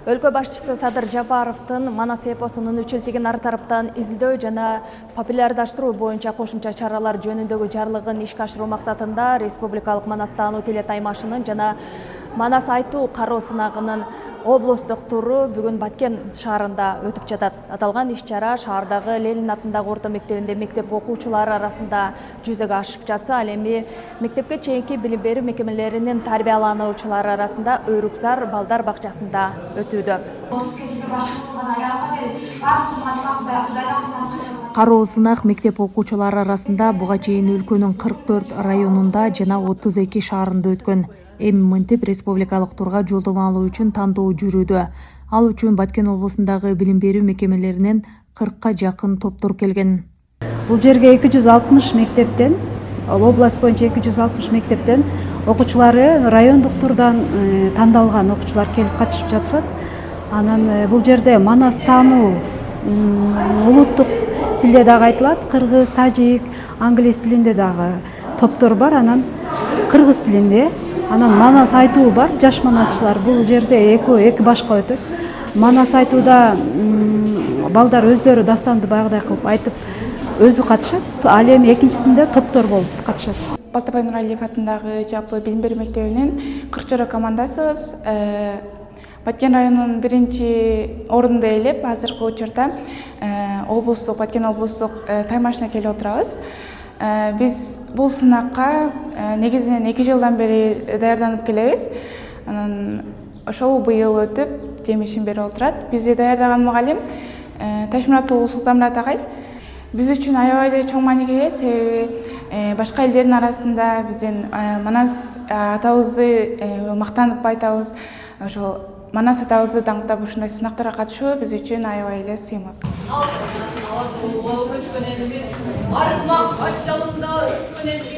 Өлкө башчысы Садыр Жапаровдун Манас эпосунун 3 жылдыгын ар тараптан изилдөө жана популярдаштыруу боюнча кошумча чаралар жөнүндөгү жарлыгын ишке ашыруу максатында Республикалык Манас таануу телетаймашынын жана Манас айтуу кароо сынагынын облустук туру бүгүн Баткен шаарында өтүп жатат. Аталган иш-чара шаардагы Ленин атындагы орто мектебинде мектеп окуучулары арасында жүзөгө ашып жатса, ал эми мектепке чейинки билим берүү мекемелеринин тарбиялануучулары арасында Өрүксар балдар бакчасында өтүүдө. Кароо сынак мектеп окуучулары арасында буга чейин өлкөнүн 44 районунда жана 32 шаарында өткөн. Эми мынтип республикалык турга жолдомо алуу үчүн тандоо жүрүүдө. Ал үчүн Баткен облусундагы билим берүү мекемелеринен 40ка жакын топтор келген. Бул жерге 260 мектептен, область боюнча 260 мектептен окуучулары райондук турдан тандалган окуучулар келип катышып жатышат. Анан бул жерде Манас таануу улуттук тилде дагы айтылат, кыргыз, тажик, англис тилинде дагы топтор бар, анан кыргыз тилинде. Анан Манас айтуу бар, жаш манасчылар бул жерде эки башка өтөт. Манас айтууда балдар өздөрү дастанды баягыдай кылып айтып өзү катышат. Ал эми экинчисинде топтор болуп катышат. Балтабай Нуралиев атындагы жалпы билим берүү мектебинин 40 жора командасыбыз. Баткен районунун 1-орунду ээлеп, азыркы учурда облустук, Баткен облустук таймашына келип отурабыз. Биз бул сынакка негизинен 2 жылдан бери даярданып келебиз. Анан ошол быйыл өтүп, жемишин берип отурат. Бизди даярдаган мугалим Ташмуратов Султанмурат агай. Биз үчүн аябай эле чоң мааниге ээ, себеби башка элдердин арасында биздин Манас атабызды мактанып айтабыз. Ошол Манас атабызды даңктап ушундай сынактарга катышуу биз үчүн аябай эле сыймак.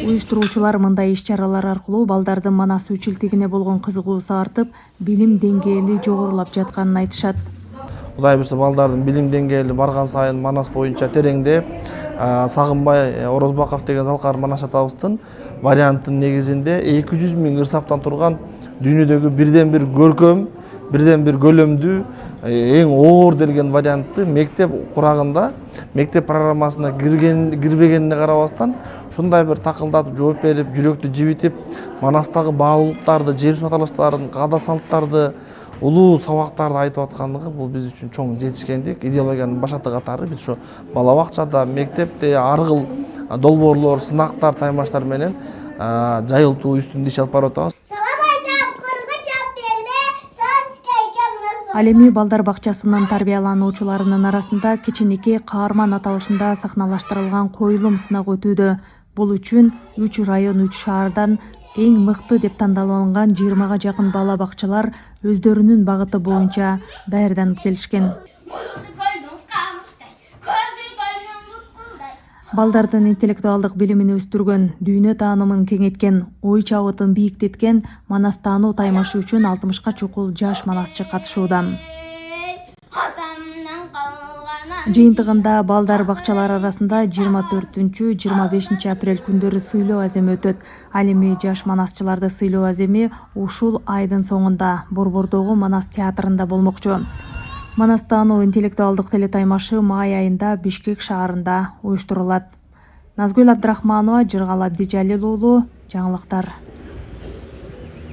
Уюштуруучулар мындай иш-чаралар аркылуу балдардын Манас үчүлтүгүнө болгон кызыгуусу артып, билим деңгээли жогорулап жатканын айтышат. Кудай буюрса балдардын билим деңгээли барган сайын Манас боюнча тереңдеп, Сагынбай Орозбаков деген залкар Манас атабыздын варианттын негизинде 200 000 ырсаптан турган дүйнөдөгү бирден бир көркөм, бирден бир көлөмдүү, эң оор делген вариантты мектеп курагында, мектеп программасына кирбегенине карабастан, ушундай бир такылдатып жооп берип, жүрөктү жибитип, Манастагы баалуулуктарды, жер су аталыштарын, каада салттарды, улуу сабактарды айтып аткандыгы бул биз үчүн чоң жетишкендик. Идеологиянын башаты катары биз ошо бала бакчада, мектепте ар кыл долбоорлор, сынактар, таймаштар менен жайылтуу үстүндө иш алып барып атабыз. Ал эми балдар бакчасынын тарбиялануучуларынын арасында кичинекей каарман аталышында сахналаштырылган коюлум сынак өтүүдө. Бул үчүн 3 район 3 шаардан эң мыкты деп тандалган 20га жакын бала бакчалар өздөрүнүн багыты боюнча даярданып келишкен. Балдардын интеллектуалдык билимин өстүргөн, дүйнө таанымын кеңейткен, ой чабытын бийиктеткен Манас таануу таймашы үчүн 60ка чукул жаш манасчы катышууда. Жыйынтыгында балдар бакчалары арасында 24-25 апрель күндөрү сыйлоо аземи өтөт. Ал эми жаш манасчыларды сыйлоо аземи ушул айдын соңунда Борбордогу Манас театрында болмокчу. Манас таануу интеллектуалдык телетаймашы май айында Бишкек шаарында уюштурулат. Назгүл Абдрахманова, Жыргал Абдижалил уулу, жаңылыктар.